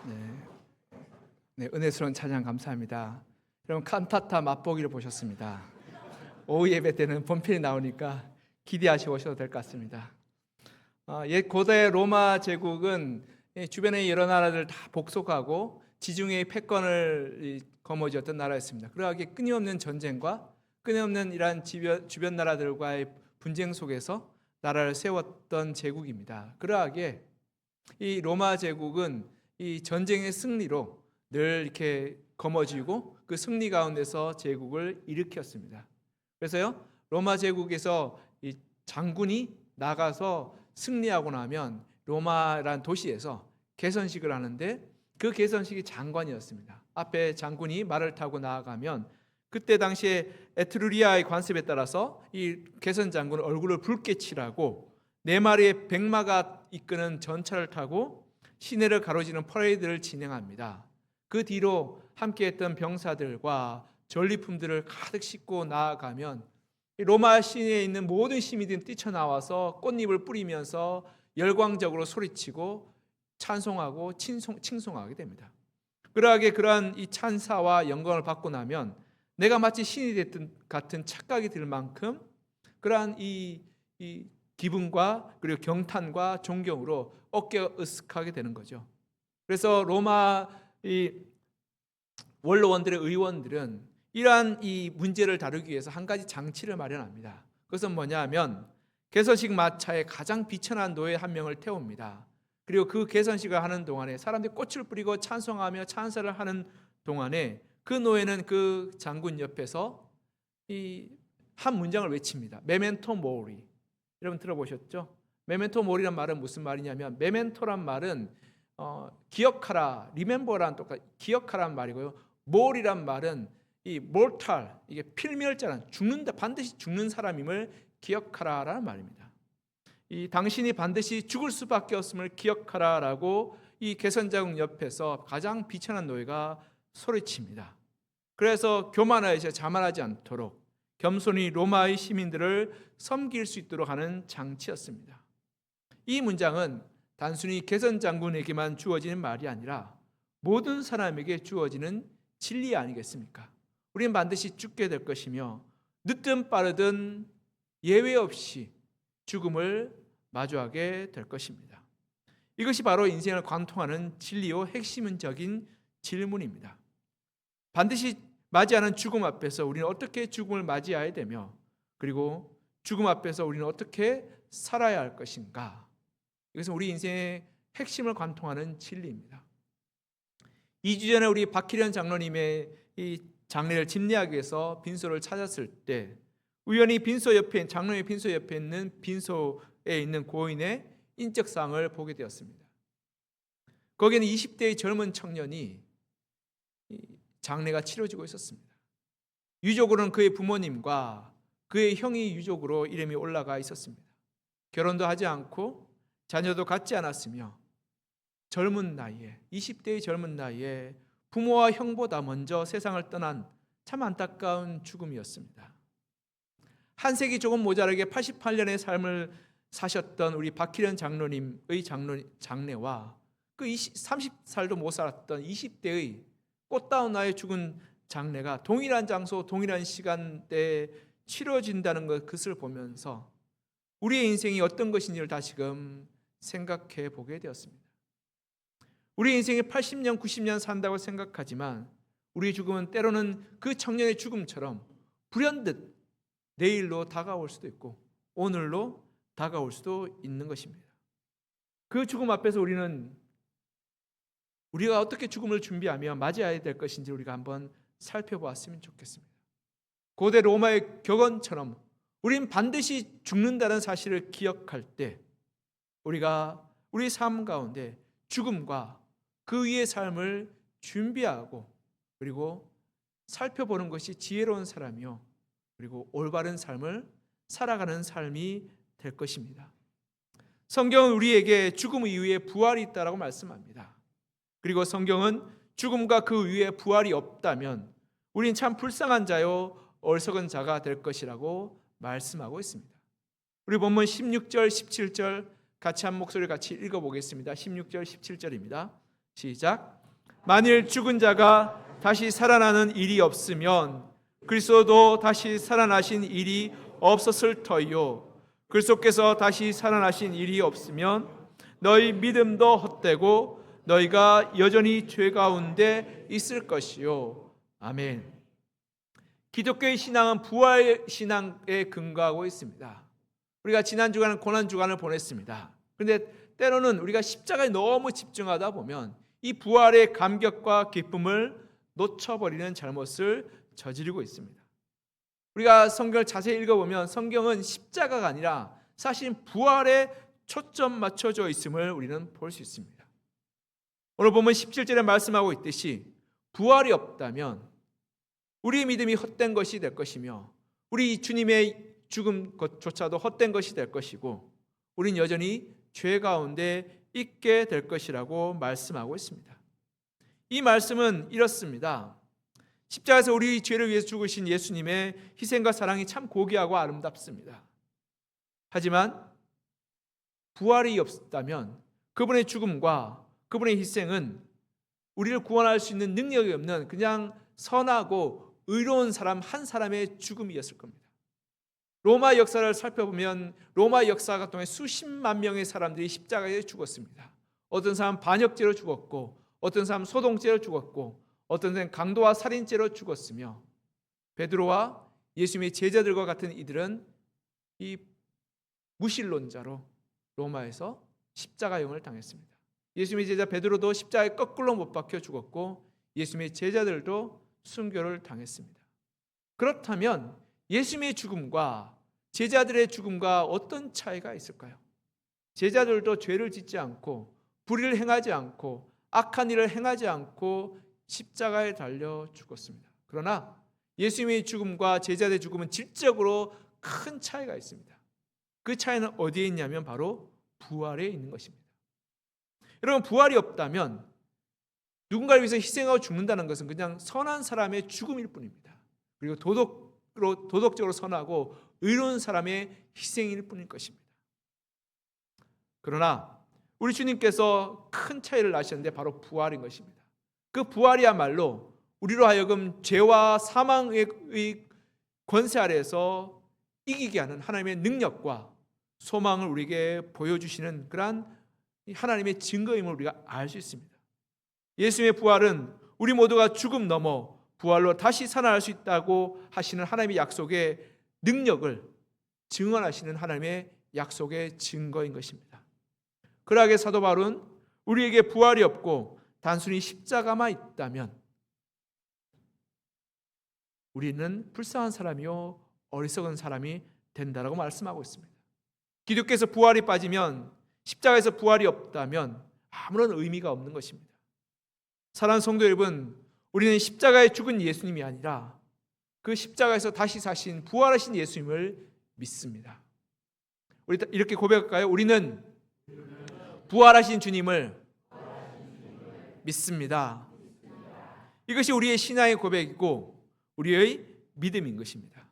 네, 은혜스러운 찬양 감사합니다. 여러분 칸타타 맛보기를 보셨습니다. 오후 예배 때는 본편이 나오니까 기대하시고 오셔도 될 것 같습니다. 옛 고대 로마 제국은 주변의 여러 나라들 다 복속하고 지중해의 패권을 거머쥐었던 나라였습니다. 그러하기에 끊임없는 전쟁과 끊임없는 이러한 주변 나라들과의 분쟁 속에서 나라를 세웠던 제국입니다. 그러하기에 이 로마 제국은 이 전쟁의 승리로 늘 이렇게 거머쥐고 그 승리 가운데서 제국을 일으켰습니다. 그래서요, 로마 제국에서 이 장군이 나가서 승리하고 나면 로마란 도시에서 개선식을 하는데 그 개선식이 장관이었습니다. 앞에 장군이 말을 타고 나아가면 그때 당시에 에트루리아의 관습에 따라서 이 개선 장군은 얼굴을 붉게 칠하고 4마리의 백마가 이끄는 전차를 타고 시내를 가로지르는 퍼레이드를 진행합니다. 그 뒤로 함께했던 병사들과 전리품들을 가득 싣고 나아가면 로마 시내에 있는 모든 시민들이 뛰쳐나와서 꽃잎을 뿌리면서 열광적으로 소리치고 찬송하고 칭송하게 됩니다. 그러하게 그러한 이 찬사와 영광을 받고 나면 내가 마치 신이 됐던 같은 착각이 들 만큼 그러한 이 기분과 그리고 경탄과 존경으로 어깨가 으쓱하게 되는 거죠. 그래서 로마 이 원로원들의 의원들은 이러한 이 문제를 다루기 위해서 한 가지 장치를 마련합니다. 그것은 뭐냐 하면 개선식 마차에 가장 비천한 노예 한 명을 태웁니다. 그리고 그 개선식을 하는 동안에 사람들이 꽃을 뿌리고 찬송하며 찬사를 하는 동안에 그 노예는 그 장군 옆에서 이 한 문장을 외칩니다. 메멘토 모리. 여러분 들어보셨죠? 메멘토 모리란 말은 무슨 말이냐면 메멘토란 말은 기억하라, 리멤버란 똑같이 기억하라는 말이고요. 몰이란 말은 이 몰탈, 이게 필멸자란 죽는다, 반드시 죽는 사람임을 기억하라라는 말입니다. 이 당신이 반드시 죽을 수밖에 없음을 기억하라라고 이 개선자국 옆에서 가장 비천한 노예가 소리칩니다. 그래서 교만하여서 자만하지 않도록 겸손히 로마의 시민들을 섬길 수 있도록 하는 장치였습니다. 이 문장은 단순히 개선 장군에게만 주어지는 말이 아니라 모든 사람에게 주어지는 진리 아니겠습니까? 우리는 반드시 죽게 될 것이며 늦든 빠르든 예외 없이 죽음을 마주하게 될 것입니다. 이것이 바로 인생을 관통하는 진리요 핵심적인 질문입니다. 반드시 맞이하는 죽음 앞에서 우리는 어떻게 죽음을 맞이해야 되며 그리고 죽음 앞에서 우리는 어떻게 살아야 할 것인가? 이것은 우리 인생의 핵심을 관통하는 진리입니다. 2주 전에 우리 박희련 장로님의 이 장례를 집례하기 위해서 빈소를 찾았을 때 우연히 빈소 옆에 장로의 빈소 옆에 있는 빈소에 있는 고인의 인적사항을 보게 되었습니다. 거기에는 20대의 젊은 청년이 장례가 치러지고 있었습니다. 유족으로는 그의 부모님과 그의 형이 유족으로 이름이 올라가 있었습니다. 결혼도 하지 않고 자녀도 갖지 않았으며 젊은 나이에 20대의 젊은 나이에 부모와 형보다 먼저 세상을 떠난 참 안타까운 죽음이었습니다. 한 세기 조금 모자라게 88년의 삶을 사셨던 우리 박희련 장로님의 장례와 그 30살도 못 살았던 20대의 꽃다운 나이에 죽은 장례가 동일한 장소, 동일한 시간대에 치러진다는 것을 보면서 우리의 인생이 어떤 것인지를 다시금 생각해 보게 되었습니다. 우리 인생이 80년, 90년 산다고 생각하지만 우리의 죽음은 때로는 그 청년의 죽음처럼 불현듯 내일로 다가올 수도 있고 오늘로 다가올 수도 있는 것입니다. 그 죽음 앞에서 우리가 어떻게 죽음을 준비하며 맞이해야 될 것인지 우리가 한번 살펴보았으면 좋겠습니다. 고대 로마의 격언처럼 우린 반드시 죽는다는 사실을 기억할 때 우리가 우리 삶 가운데 죽음과 그 위의 삶을 준비하고 그리고 살펴보는 것이 지혜로운 사람이요 그리고 올바른 삶을 살아가는 삶이 될 것입니다. 성경은 우리에게 죽음 이후에 부활이 있다라고 말씀합니다. 그리고 성경은 죽음과 그 위에 부활이 없다면 우린 참 불쌍한 자요 어리석은 자가 될 것이라고 말씀하고 있습니다. 우리 본문 16절 17절 같이 한 목소리 같이 읽어보겠습니다. 16절 17절입니다. 시작. 만일 죽은 자가 다시 살아나는 일이 없으면 그리스도도 다시 살아나신 일이 없었을 터이요 그리스도께서 다시 살아나신 일이 없으면 너희 믿음도 헛되고 너희가 여전히 죄 가운데 있을 것이요. 아멘. 기독교의 신앙은 부활 신앙에 근거하고 있습니다. 우리가 지난 주간은 고난 주간을 보냈습니다. 그런데 때로는 우리가 십자가에 너무 집중하다 보면 이 부활의 감격과 기쁨을 놓쳐버리는 잘못을 저지르고 있습니다. 우리가 성경을 자세히 읽어보면 성경은 십자가가 아니라 사실 부활에 초점 맞춰져 있음을 우리는 볼 수 있습니다. 오늘 보면 17절에 말씀하고 있듯이 부활이 없다면 우리의 믿음이 헛된 것이 될 것이며 우리 주님의 죽음 것조차도 헛된 것이 될 것이고 우린 여전히 죄 가운데 있게 될 것이라고 말씀하고 있습니다. 이 말씀은 이렇습니다. 십자가에서 우리 죄를 위해서 죽으신 예수님의 희생과 사랑이 참 고귀하고 아름답습니다. 하지만 부활이 없다면 그분의 죽음과 그분의 희생은 우리를 구원할 수 있는 능력이 없는 그냥 선하고 의로운 사람 한 사람의 죽음이었을 겁니다. 로마 역사를 살펴보면 로마 역사가 통해 수십만 명의 사람들이 십자가에 죽었습니다. 어떤 사람 반역죄로 죽었고 어떤 사람 소동죄로 죽었고 어떤 사람 강도와 살인죄로 죽었으며 베드로와 예수님의 제자들과 같은 이들은 이 무신론자로 로마에서 십자가형을 당했습니다. 예수님의 제자 베드로도 십자가에 거꾸로 못 박혀 죽었고 예수님의 제자들도 순교를 당했습니다. 그렇다면 예수님의 죽음과 제자들의 죽음과 어떤 차이가 있을까요? 제자들도 죄를 짓지 않고 불의를 행하지 않고 악한 일을 행하지 않고 십자가에 달려 죽었습니다. 그러나 예수님의 죽음과 제자들의 죽음은 질적으로 큰 차이가 있습니다. 그 차이는 어디에 있냐면 바로 부활에 있는 것입니다. 여러분, 부활이 없다면 누군가를 위해서 희생하고 죽는다는 것은 그냥 선한 사람의 죽음일 뿐입니다. 그리고 도덕적으로 선하고 의로운 사람의 희생일 뿐일 것입니다. 그러나 우리 주님께서 큰 차이를 나셨는데 바로 부활인 것입니다. 그 부활이야말로 우리로 하여금 죄와 사망의 권세 아래에서 이기게 하는 하나님의 능력과 소망을 우리에게 보여주시는 그러한 하나님의 증거임을 우리가 알 수 있습니다. 예수님의 부활은 우리 모두가 죽음 넘어 부활로 다시 살아날 수 있다고 하시는 하나님의 약속의 능력을 증언하시는 하나님의 약속의 증거인 것입니다. 그러하게 사도 바울은 우리에게 부활이 없고 단순히 십자가만 있다면 우리는 불쌍한 사람이요 어리석은 사람이 된다라고 말씀하고 있습니다. 기독교에서 부활이 빠지면 십자가에서 부활이 없다면 아무런 의미가 없는 것입니다. 사랑하는 성도 여러분, 우리는 십자가에 죽은 예수님이 아니라 그 십자가에서 다시 사신 부활하신 예수님을 믿습니다. 우리 이렇게 고백할까요? 우리는 부활하신 주님을 믿습니다. 이것이 우리의 신앙의 고백이고 우리의 믿음인 것입니다.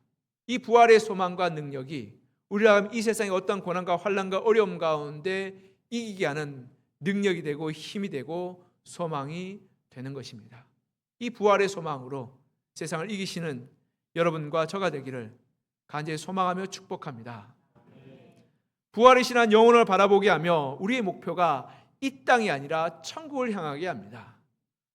이 부활의 소망과 능력이 우리가 이 세상의 어떤 고난과 환난과 어려움 가운데 이기게 하는 능력이 되고 힘이 되고 소망이 되는 것입니다. 이 부활의 소망으로 세상을 이기시는 여러분과 저가 되기를 간절히 소망하며 축복합니다. 부활의 신한 영혼을 바라보게 하며 우리의 목표가 이 땅이 아니라 천국을 향하게 합니다.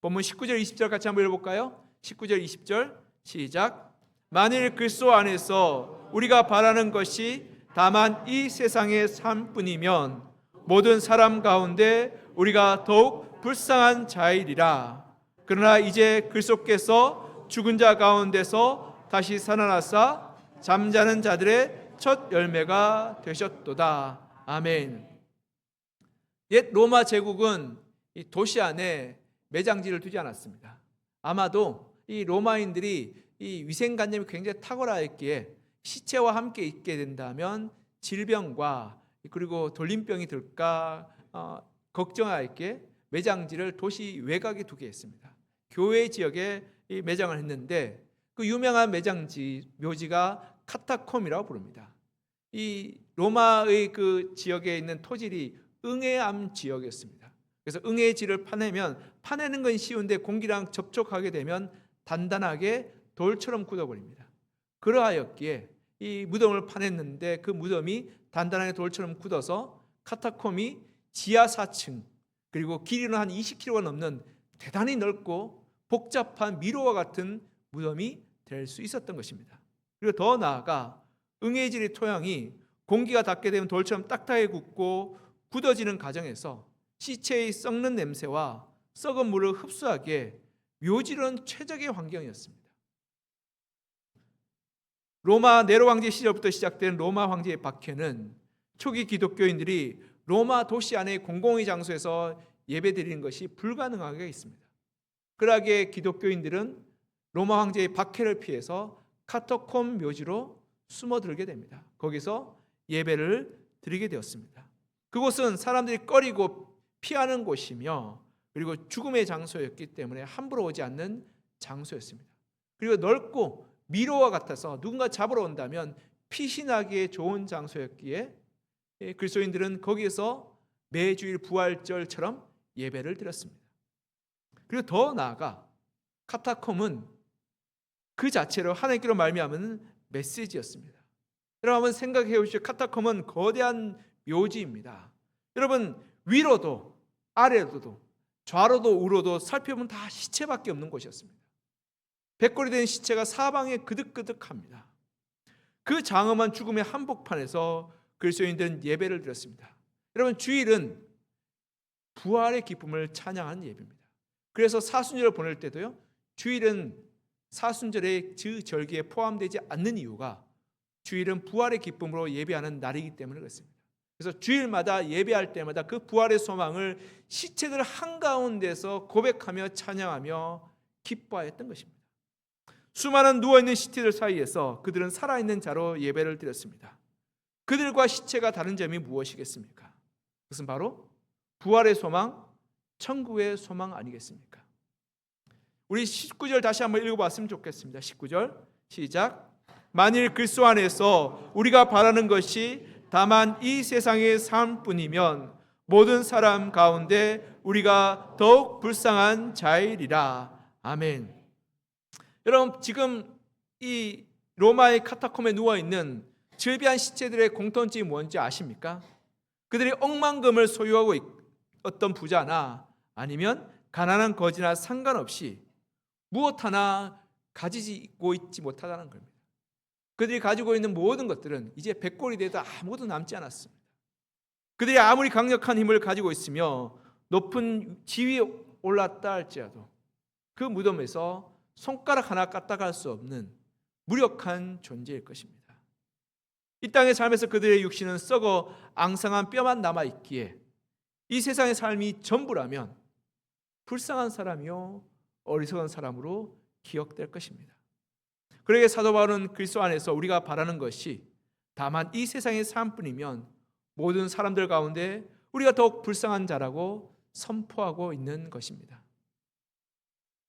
본문 19절 20절 같이 한번 읽어볼까요? 19절 20절 시작. 만일 그리스도 안에서 우리가 바라는 것이 다만 이 세상의 삶뿐이면 모든 사람 가운데 우리가 더욱 불쌍한 자이리라. 그러나 이제 그리스도께서 죽은 자 가운데서 다시 살아나사 잠자는 자들의 첫 열매가 되셨도다. 아멘. 옛 로마 제국은 이 도시 안에 매장지를 두지 않았습니다. 아마도 이 로마인들이 이 위생관념이 굉장히 탁월하였기에 시체와 함께 있게 된다면 질병과 그리고 돌림병이 들까 걱정하였기에 매장지를 도시 외곽에 두게 했습니다. 교회 지역에 이 매장을 했는데 그 유명한 매장지 묘지가 카타콤이라고 부릅니다. 이 로마의 그 지역에 있는 토질이 응해암 지역이었습니다. 그래서 응의 질을 파내는 건 쉬운데 공기랑 접촉하게 되면 단단하게 돌처럼 굳어버립니다. 그러하였기에 이 무덤을 파냈는데 그 무덤이 단단하게 돌처럼 굳어서 카타콤이 지하 4층 그리고 길이는 한 20km가 넘는 대단히 넓고 복잡한 미로와 같은 무덤이 될 수 있었던 것입니다. 그리고 더 나아가 응의 질의 토양이 공기가 닿게 되면 돌처럼 딱딱하게 굳고 굳어지는 과정에서 시체의 썩는 냄새와 썩은 물을 흡수하기에 묘지는 최적의 환경이었습니다. 로마 네로 황제 시절부터 시작된 로마 황제의 박해는 초기 기독교인들이 로마 도시 안의 공공의 장소에서 예배드리는 것이 불가능하게 있습니다. 그러기에 기독교인들은 로마 황제의 박해를 피해서 카타콤 묘지로 숨어들게 됩니다. 거기서 예배를 드리게 되었습니다. 그곳은 사람들이 꺼리고 피하는 곳이며 그리고 죽음의 장소였기 때문에 함부로 오지 않는 장소였습니다. 그리고 넓고 미로와 같아서 누군가 잡으러 온다면 피신하기에 좋은 장소였기에 그리스도인들은 거기에서 매주일 부활절처럼 예배를 드렸습니다. 그리고 더 나아가 카타콤은 그 자체로 하나님께로 말미암은 메시지였습니다. 여러분 한번 생각해 보십시오. 카타콤은 거대한 묘지입니다. 여러분 위로도 아래로도 좌로도 우로도 살펴보면 다 시체밖에 없는 곳이었습니다. 백골이 된 시체가 사방에 그득그득합니다. 그 장엄한 죽음의 한복판에서 그리스도인들은 예배를 드렸습니다. 여러분 주일은 부활의 기쁨을 찬양하는 예배입니다. 그래서 사순절을 보낼 때도요, 주일은 사순절의 그 절기에 포함되지 않는 이유가 주일은 부활의 기쁨으로 예배하는 날이기 때문에 그렇습니다. 그래서 주일마다 예배할 때마다 그 부활의 소망을 시체들 한가운데서 고백하며 찬양하며 기뻐하였던 것입니다. 수많은 누워있는 시체들 사이에서 그들은 살아있는 자로 예배를 드렸습니다. 그들과 시체가 다른 점이 무엇이겠습니까? 그것은 바로 부활의 소망, 천국의 소망 아니겠습니까? 우리 19절 다시 한번 읽어봤으면 좋겠습니다. 19절 시작. 만일 그리스도 안에서 우리가 바라는 것이 다만 이 세상의 삶뿐이면 모든 사람 가운데 우리가 더욱 불쌍한 자이리라. 아멘. 여러분 지금 이 로마의 카타콤에 누워있는 즐비한 시체들의 공통점이 뭔지 아십니까? 그들이 억만금을 소유하고 어떤 부자나 아니면 가난한 거지나 상관없이 무엇 하나 가지고 있지 못하다는 겁니다. 그들이 가지고 있는 모든 것들은 이제 백골이 돼도 아무것도 남지 않았습니다. 그들이 아무리 강력한 힘을 가지고 있으며 높은 지위에 올랐다 할지라도 그 무덤에서 손가락 하나 까딱할 수 없는 무력한 존재일 것입니다. 이 땅의 삶에서 그들의 육신은 썩어 앙상한 뼈만 남아있기에 이 세상의 삶이 전부라면 불쌍한 사람이요 어리석은 사람으로 기억될 것입니다. 그러기에 사도 바울은 그리스도 안에서 우리가 바라는 것이 다만 이 세상의 삶뿐이면 모든 사람들 가운데 우리가 더욱 불쌍한 자라고 선포하고 있는 것입니다.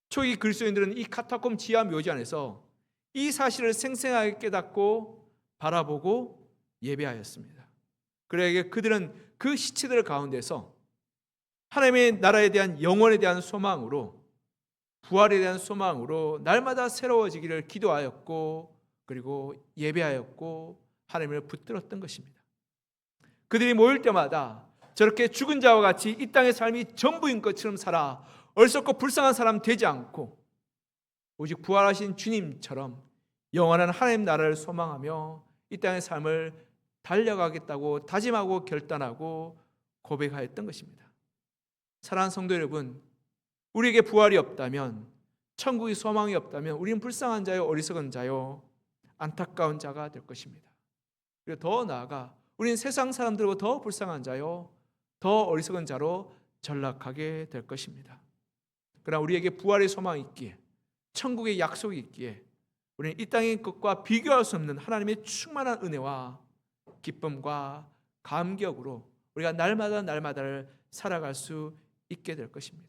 초기 그리스도인들은 이 카타콤 지하 묘지 안에서 이 사실을 생생하게 깨닫고 바라보고 예배하였습니다. 그러기에 그들은 그 시체들 가운데서 하나님의 나라에 대한 영원에 대한 소망으로 부활에 대한 소망으로 날마다 새로워지기를 기도하였고 그리고 예배하였고 하나님을 붙들었던 것입니다. 그들이 모일 때마다 저렇게 죽은 자와 같이 이 땅의 삶이 전부인 것처럼 살아 어리석고 불쌍한 사람 되지 않고 오직 부활하신 주님처럼 영원한 하나님 나라를 소망하며 이 땅의 삶을 달려가겠다고 다짐하고 결단하고 고백하였던 것입니다. 사랑하는 성도 여러분, 우리에게 부활이 없다면, 천국의 소망이 없다면 우리는 불쌍한 자요 어리석은 자요 안타까운 자가 될 것입니다. 그리고 더 나아가 우리는 세상 사람들보다 더 불쌍한 자요 더 어리석은 자로 전락하게 될 것입니다. 그러나 우리에게 부활의 소망이 있기에 천국의 약속이 있기에 우리는 이 땅의 것과 비교할 수 없는 하나님의 충만한 은혜와 기쁨과 감격으로 우리가 날마다를 살아갈 수 있게 될 것입니다.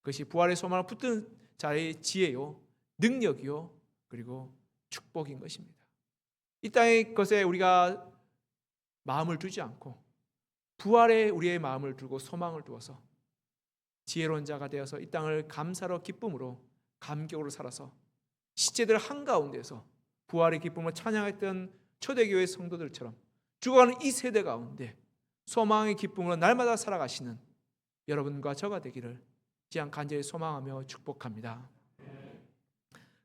그것이 부활의 소망을 붙든 자의 지혜요 능력이요 그리고 축복인 것입니다. 이 땅의 것에 우리가 마음을 두지 않고 부활에 우리의 마음을 두고 소망을 두어서 지혜로운 자가 되어서 이 땅을 감사로 기쁨으로 감격으로 살아서 시체들 한가운데서 부활의 기쁨을 찬양했던 초대교회 성도들처럼 죽어가는 이 세대 가운데 소망의 기쁨으로 날마다 살아가시는 여러분과 저가 되기를 지향 간절히 소망하며 축복합니다.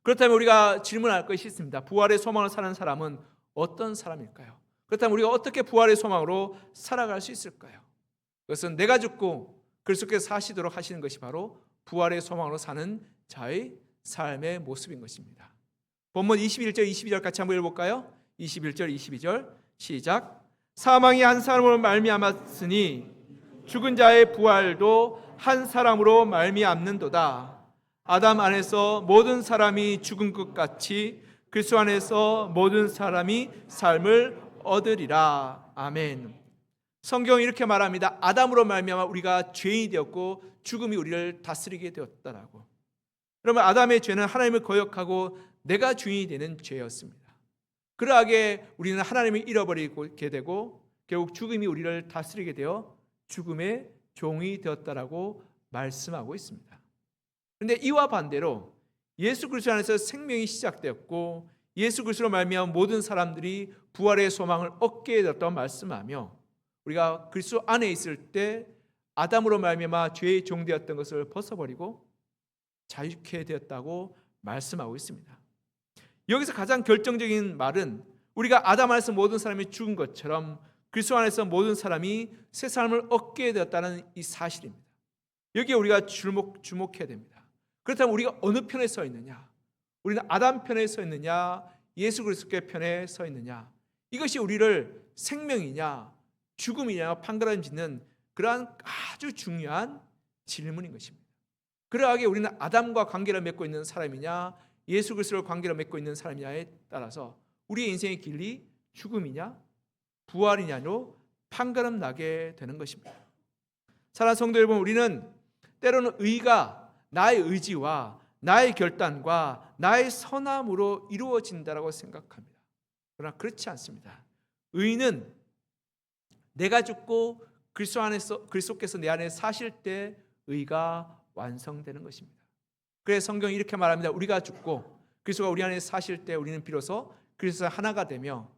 그렇다면 우리가 질문할 것이 있습니다. 부활의 소망을 사는 사람은 어떤 사람일까요? 그렇다면 우리가 어떻게 부활의 소망으로 살아갈 수 있을까요? 그것은 내가 죽고 그리스도께서 사시도록 하시는 것이 바로 부활의 소망으로 사는 자의 삶의 모습인 것입니다. 본문 21절 22절 같이 한번 읽어볼까요? 21절 22절 시작. 사망이 한 사람으로 말미암았으니 죽은 자의 부활도 한 사람으로 말미암는도다. 아담 안에서 모든 사람이 죽은 것 같이 그리스도 안에서 모든 사람이 삶을 얻으리라. 아멘. 성경은 이렇게 말합니다. 아담으로 말미암아 우리가 죄인이 되었고 죽음이 우리를 다스리게 되었다라고. 그러면 아담의 죄는 하나님을 거역하고 내가 주인이 되는 죄였습니다. 그러하게 우리는 하나님을 잃어버리게 되고 결국 죽음이 우리를 다스리게 되어 죽음의 종이 되었다라고 말씀하고 있습니다. 그런데 이와 반대로 예수 그리스도 안에서 생명이 시작되었고 예수 그리스도로 말미암아 모든 사람들이 부활의 소망을 얻게 되었다고 말씀하며 우리가 그리스도 안에 있을 때 아담으로 말미암아 죄의 종되었던 것을 벗어버리고 자유케 되었다고 말씀하고 있습니다. 여기서 가장 결정적인 말은 우리가 아담 안에서 모든 사람이 죽은 것처럼 그리스도 안에서 모든 사람이 새 삶을 얻게 되었다는 이 사실입니다. 여기에 우리가 주목해야 됩니다. 그렇다면 우리가 어느 편에 서 있느냐? 우리는 아담 편에 서 있느냐? 예수 그리스도의 편에 서 있느냐? 이것이 우리를 생명이냐 죽음이냐 판가름짓는 그러한 아주 중요한 질문인 것입니다. 그러하게 우리는 아담과 관계를 맺고 있는 사람이냐 예수 그리스도를 관계를 맺고 있는 사람이냐에 따라서 우리의 인생의 길이 죽음이냐 부활이냐로 판가름 나게 되는 것입니다. 사랑하는 성도 여러분, 우리는 때로는 의가 나의 의지와 나의 결단과 나의 선함으로 이루어진다고 생각합니다. 그러나 그렇지 않습니다. 의는 내가 죽고 그리스도께서 내 안에 사실 때 의가 완성되는 것입니다. 그래서 성경이 이렇게 말합니다. 우리가 죽고 그리스도가 우리 안에 사실 때 우리는 비로소 그리스도와 하나가 되며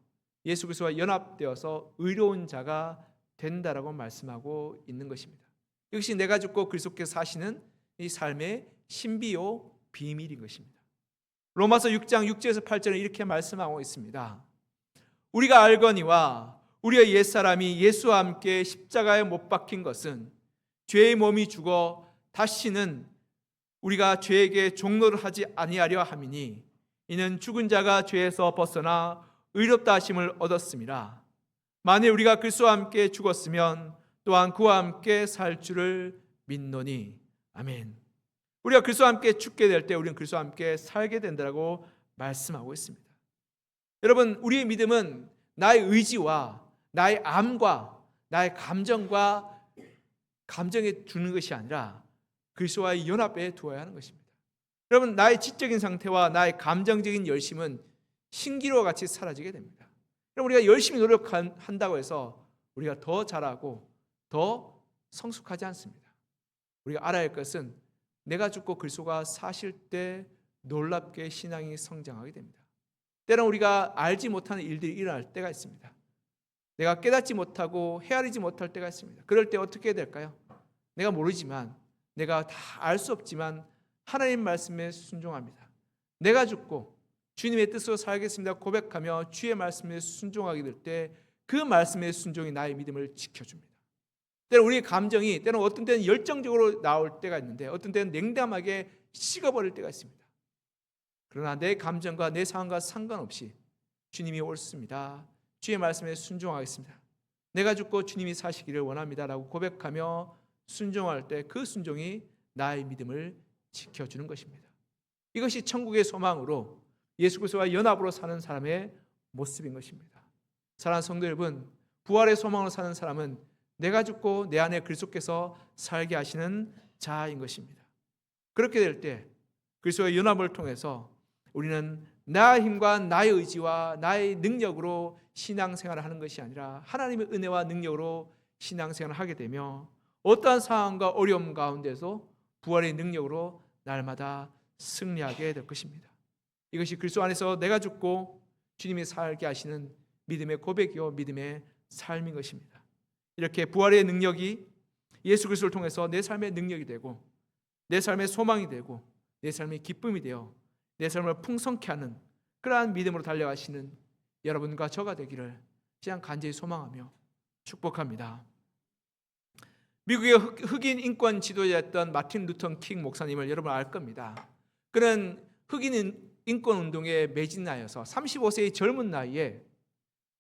예수 그리스도와 연합되어서 의로운 자가 된다라고 말씀하고 있는 것입니다. 이것이 내가 죽고 그리스도께서 사시는 이 삶의 신비요 비밀인 것입니다. 로마서 6장 6절에서 8절에 이렇게 말씀하고 있습니다. 우리가 알거니와 우리의 옛사람이 예수와 함께 십자가에 못 박힌 것은 죄의 몸이 죽어 다시는 우리가 죄에게 종노를 하지 아니하려 함이니 이는 죽은 자가 죄에서 벗어나 의롭다 하심을 얻었음이라. 만일 우리가 그리스도와 함께 죽었으면 또한 그와 함께 살 줄을 믿노니. 아멘. 우리가 그리스도와 함께 죽게 될 때 우리는 그리스도와 함께 살게 된다고 말씀하고 있습니다. 여러분, 우리의 믿음은 나의 의지와 나의 암과 나의 감정에 두는 것이 아니라 그리스도와의 연합에 두어야 하는 것입니다. 여러분, 나의 지적인 상태와 나의 감정적인 열심은 신기루와 같이 사라지게 됩니다. 여러분, 우리가 열심히 노력한다고 해서 우리가 더 잘하고 더 성숙하지 않습니다. 우리가 알아야 할 것은 내가 죽고 그리스도가 사실 때 놀랍게 신앙이 성장하게 됩니다. 때로는 우리가 알지 못하는 일들이 일어날 때가 있습니다. 내가 깨닫지 못하고 헤아리지 못할 때가 있습니다. 그럴 때 어떻게 해야 될까요? 내가 모르지만 내가 다 알 수 없지만 하나님 말씀에 순종합니다. 내가 죽고 주님의 뜻으로 살겠습니다 고백하며 주의 말씀에 순종하게 될 때 그 말씀의 순종이 나의 믿음을 지켜줍니다. 때로 우리의 감정이 때로는 어떤 때는 열정적으로 나올 때가 있는데 어떤 때는 냉담하게 식어버릴 때가 있습니다. 그러나 내 감정과 내 상황과 상관없이 주님이 옳습니다. 주의 말씀에 순종하겠습니다. 내가 죽고 주님이 사시기를 원합니다라고 고백하며 순종할 때 그 순종이 나의 믿음을 지켜주는 것입니다. 이것이 천국의 소망으로 예수 그리스도와 연합으로 사는 사람의 모습인 것입니다. 사랑하는 성도 여러분, 부활의 소망으로 사는 사람은 내가 죽고 내 안에 그리스도께서 살게 하시는 자인 것입니다. 그렇게 될 때 그리스도의 연합을 통해서 우리는 나의 힘과 나의 의지와 나의 능력으로 신앙생활을 하는 것이 아니라 하나님의 은혜와 능력으로 신앙생활을 하게 되며 어떠한 상황과 어려움 가운데서 부활의 능력으로 날마다 승리하게 될 것입니다. 이것이 그리스도 안에서 내가 죽고 주님이 살게 하시는 믿음의 고백이요 믿음의 삶인 것입니다. 이렇게 부활의 능력이 예수 그리스도를 통해서 내 삶의 능력이 되고 내 삶의 소망이 되고 내 삶의 기쁨이 되어 내 삶을 풍성케 하는 그러한 믿음으로 달려가시는 여러분과 저가 되기를 그냥 간절히 소망하며 축복합니다. 미국의 흑인 인권 지도자였던 마틴 루터 킹 목사님을 여러분 알 겁니다. 그는 흑인 인권 운동에 매진하여서 35세의 젊은 나이에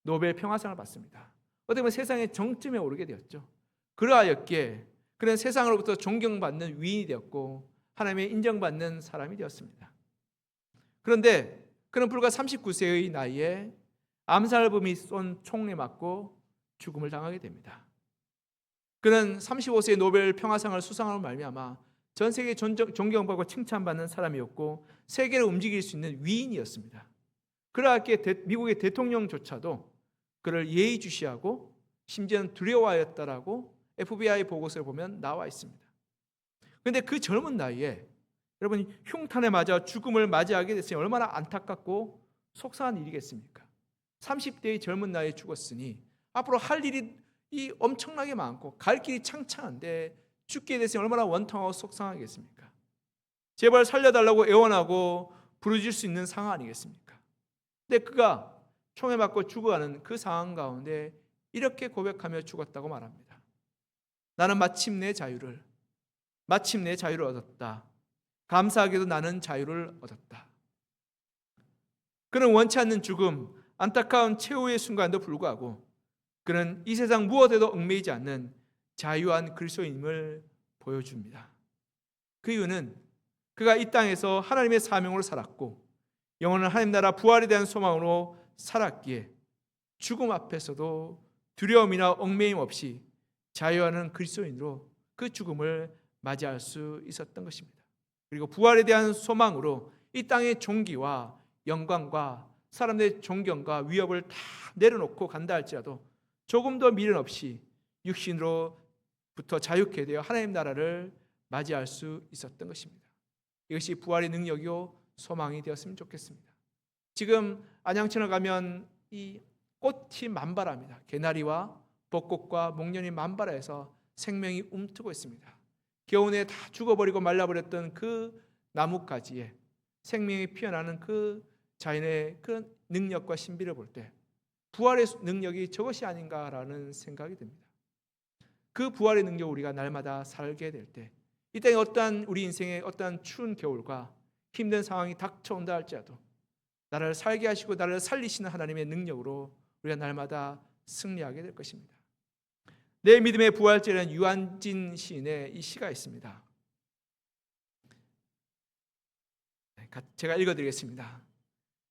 노벨 평화상을 받습니다. 어떻게 보면 세상의 정점에 오르게 되었죠. 그러하였기에 그는 세상으로부터 존경받는 위인이 되었고 하나님의 인정받는 사람이 되었습니다. 그런데 그는 불과 39세의 나이에 암살범이 쏜 총에 맞고 죽음을 당하게 됩니다. 그는 35세의 노벨 평화상을 수상함으로 말미암아 전 세계에 존경받고 칭찬받는 사람이었고 세계를 움직일 수 있는 위인이었습니다. 그러하기에 미국의 대통령조차도 그를 예의주시하고 심지어는 두려워하였다라고 FBI 보고서를 보면 나와 있습니다. 그런데 그 젊은 나이에 여러분 흉탄에 맞아 죽음을 맞이하게 됐으니 얼마나 안타깝고 속상한 일이겠습니까? 30대의 젊은 나이에 죽었으니 앞으로 할 일이 엄청나게 많고 갈 길이 창창한데 죽게 됐으니 얼마나 원통하고 속상하겠습니까? 제발 살려달라고 애원하고 부르짖을 수 있는 상황 아니겠습니까? 근데 그가 총에 맞고 죽어가는 그 상황 가운데 이렇게 고백하며 죽었다고 말합니다. 나는 마침내 자유를 얻었다. 감사하게도 나는 자유를 얻었다. 그는 원치 않는 죽음, 안타까운 최후의 순간도 불구하고 그는 이 세상 무엇에도 얽매이지 않는 자유한 그리스도인임을 보여줍니다. 그 이유는 그가 이 땅에서 하나님의 사명으로 살았고 영원한 하나님 나라 부활에 대한 소망으로 살았기에 죽음 앞에서도 두려움이나 얽매임 없이 자유하는 그리스도인으로 그 죽음을 맞이할 수 있었던 것입니다. 그리고 부활에 대한 소망으로 이 땅의 존귀와 영광과 사람들의 존경과 위협을 다 내려놓고 간다 할지라도 조금 더 미련 없이 육신으로부터 자유케 되어 하나님 나라를 맞이할 수 있었던 것입니다. 이것이 부활의 능력이요 소망이 되었으면 좋겠습니다. 지금 안양천을 가면 이 꽃이 만발합니다. 개나리와 벚꽃과 목련이 만발해서 생명이 움트고 있습니다. 겨우내 다 죽어버리고 말라버렸던 그 나뭇가지에 생명이 피어나는 그 자연의 그 능력과 신비를 볼 때 부활의 능력이 저것이 아닌가라는 생각이 듭니다. 그 부활의 능력을 우리가 날마다 살게 될 때 이 땅에 어떠한 우리 인생의 어떠한 추운 겨울과 힘든 상황이 닥쳐온다 할지라도 나를 살게 하시고 나를 살리시는 하나님의 능력으로 우리가 날마다 승리하게 될 것입니다. 내 믿음의 부활절에는 유한진 시인의 이 시가 있습니다. 제가 읽어드리겠습니다.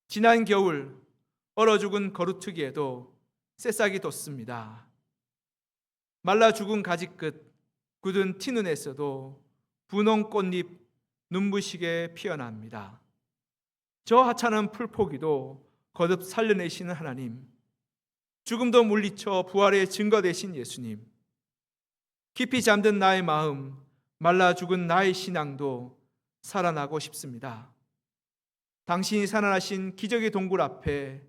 지난 겨울 얼어 죽은 거루투기에도 새싹이 돋습니다. 말라 죽은 가지 끝 굳은 티눈에서도 분홍 꽃잎 눈부시게 피어납니다. 저 하찮은 풀포기도 거듭 살려내시는 하나님, 죽음도 물리쳐 부활의 증거 되신 예수님, 깊이 잠든 나의 마음, 말라 죽은 나의 신앙도 살아나고 싶습니다. 당신이 살아나신 기적의 동굴 앞에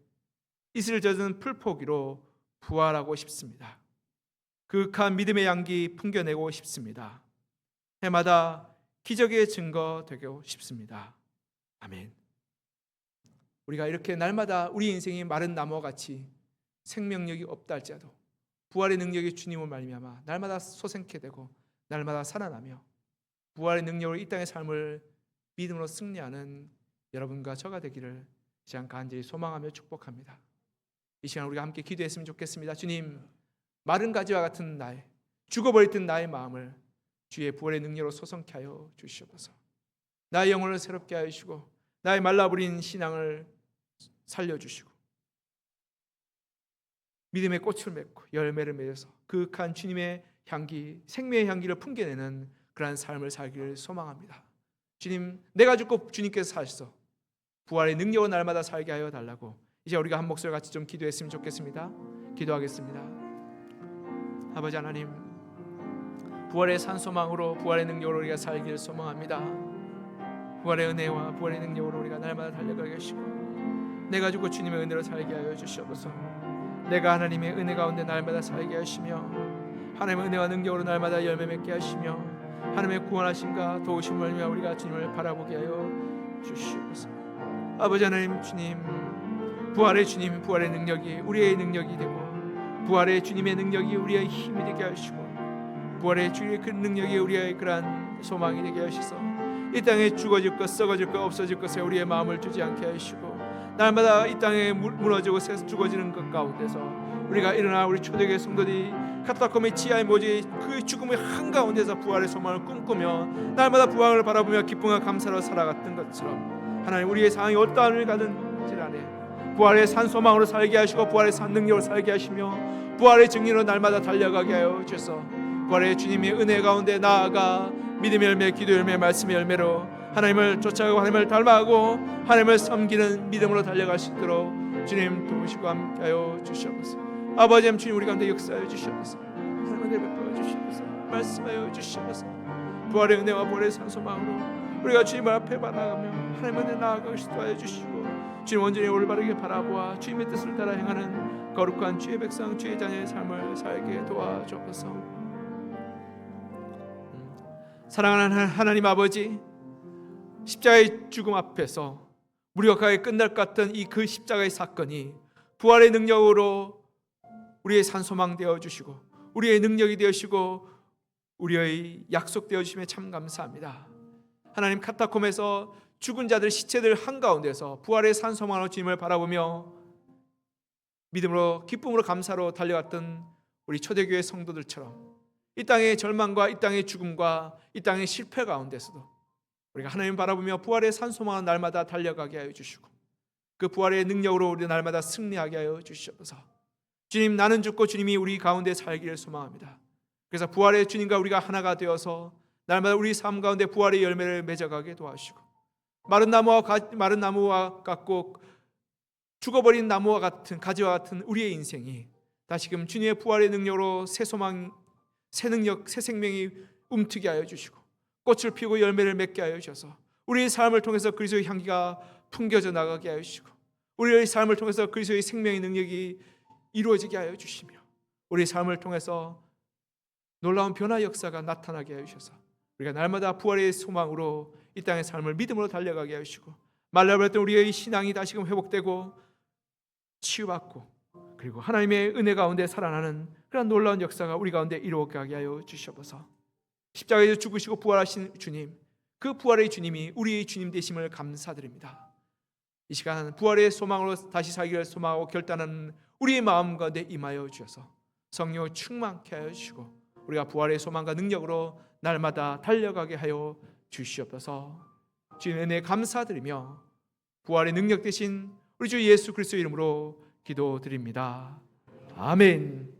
이슬 젖은 풀포기로 부활하고 싶습니다. 그윽한 믿음의 향기 풍겨내고 싶습니다. 해마다 기적의 증거 되고 싶습니다. 아멘. 우리가 이렇게 날마다 우리 인생이 마른 나무와 같이 생명력이 없다 할지라도 부활의 능력이 주님을 말미암아 날마다 솟생케 되고 날마다 살아나며 부활의 능력으로 이 땅의 삶을 믿음으로 승리하는 여러분과 저가 되기를 시간 간절히 소망하며 축복합니다. 이 시간 우리가 함께 기도했으면 좋겠습니다. 주님, 마른 가지와 같은 나의 죽어버렸던 나의 마음을 주의 부활의 능력으로 솟성케 하여 주시옵소서. 나의 영혼을 새롭게 하여 주시고 나의 말라버린 신앙을 살려주시고 믿음의 꽃을 맺고 열매를 맺어서 그윽한 주님의 향기, 생명의 향기를 풍겨내는 그러한 삶을 살기를 소망합니다. 주님, 내가 죽고 주님께서 사셔서 부활의 능력을 날마다 살게 하여 달라고 이제 우리가 한 목소리 같이 좀 기도했으면 좋겠습니다. 기도하겠습니다. 아버지 하나님, 부활의 산소망으로 부활의 능력으로 우리가 살기를 소망합니다. 부활의 은혜와 부활의 능력으로 우리가 날마다 달려가게 하시고 내가 죽고 주님의 은혜로 살게 하여 주시옵소서. 내가 하나님의 은혜 가운데 날마다 살게 하시며 하나님의 은혜와 능력으로 날마다 열매 맺게 하시며 하나님의 구원하심과 도우심을 위하여 우리가 주님을 바라보게 하여 주시옵소서. 아버지 하나님, 주님, 부활의 주님, 부활의 능력이 우리의 능력이 되고 부활의 주님의 능력이 우리의 힘이 되게 하시고 부활의 주님의 그 능력이 우리의 그러한 소망이 되게 하시소. 이 땅에 죽어질 것, 썩어질 것, 없어질 것에 우리의 마음을 두지 않게 하시고 날마다 이 땅에 무너지고 죽어지는 것 가운데서 우리가 일어나 우리 초대교회 성도들이 카타콤의 지하의 모지 그 죽음의 한가운데서 부활의 소망을 꿈꾸며 날마다 부활을 바라보며 기쁨과 감사로 살아갔던 것처럼 하나님, 우리의 상황이 어떠함을 가든지 간에 부활의 산소망으로 살게 하시고 부활의 산능력으로 살게 하시며 부활의 증인으로 날마다 달려가게 하여 주셔서 부활의 주님의 은혜 가운데 나아가 믿음의 열매, 기도 열매, 말씀의 열매로 하나님을 쫓아가고 하나님을 닮아가고 하나님을 섬기는 믿음으로 달려갈 수 있도록 주님 도우시고 함께하여 주시옵소서. 아버지 하나님, 주님 우리 가운데 역사하여 주시옵소서. 하나님의 은혜 베풀어 주시옵소서. 말씀하여 주시옵소서. 부활의 은혜와 부활의 산소망으로 우리가 주님 앞에 바라가며 하나님의 은혜 나아가고 싶어 주시고 주님 온전히 올바르게 바라보아 주님의 뜻을 따라 행하는 거룩한 주의 백성, 주의 자녀의 삶을 살게 도와주옵소서. 사랑하는 하나님 아버지, 십자가의 죽음 앞에서 무력하게 끝날 것 같던 이 그 십자가의 사건이 부활의 능력으로 우리의 산소망 되어 주시고 우리의 능력이 되시고 우리의 약속 되어 주심에 참 감사합니다. 하나님, 카타콤에서 죽은 자들 시체들 한가운데서 부활의 산소망으로 주님을 바라보며 믿음으로 기쁨으로 감사로 달려갔던 우리 초대교회 성도들처럼 이 땅의 절망과 이 땅의 죽음과 이 땅의 실패 가운데서도 우리가 하나님 바라보며 부활의 산소망한 날마다 달려가게 하여 주시고 그 부활의 능력으로 우리 날마다 승리하게 하여 주시옵소서. 주님, 나는 죽고 주님이 우리 가운데 살기를 소망합니다. 그래서 부활의 주님과 우리가 하나가 되어서 날마다 우리 삶 가운데 부활의 열매를 맺어가게 도와주시고 마른 나무와 같고 죽어버린 나무와 같은 가지와 같은 우리의 인생이 다시금 주님의 부활의 능력으로 새 소망, 새 능력, 새 생명이 움트게 하여 주시고 꽃을 피우고 열매를 맺게 하여 주셔서 우리의 삶을 통해서 그리스도의 향기가 풍겨져 나가게 하여 주시고 우리의 삶을 통해서 그리스도의 생명의 능력이 이루어지게 하여 주시며 우리의 삶을 통해서 놀라운 변화 역사가 나타나게 하여 주셔서 우리가 날마다 부활의 소망으로 이 땅의 삶을 믿음으로 달려가게 하여 주시고 말라버렸던 우리의 신앙이 다시금 회복되고 치유받고 그리고 하나님의 은혜 가운데 살아나는 그런 놀라운 역사가 우리 가운데 이루어가게 하여 주시옵소서. 십자가에서 죽으시고 부활하신 주님, 그 부활의 주님이 우리의 주님 되심을 감사드립니다. 이 시간 부활의 소망으로 다시 살기를 소망하고 결단하는 우리의 마음 가운데 임하여 주셔서 성령을 충만케 하여 주시고 우리가 부활의 소망과 능력으로 날마다 달려가게 하여 주시옵소서. 주님의 은혜 감사드리며 부활의 능력 되신 우리 주 예수 그리스도의 이름으로 기도드립니다. 아멘.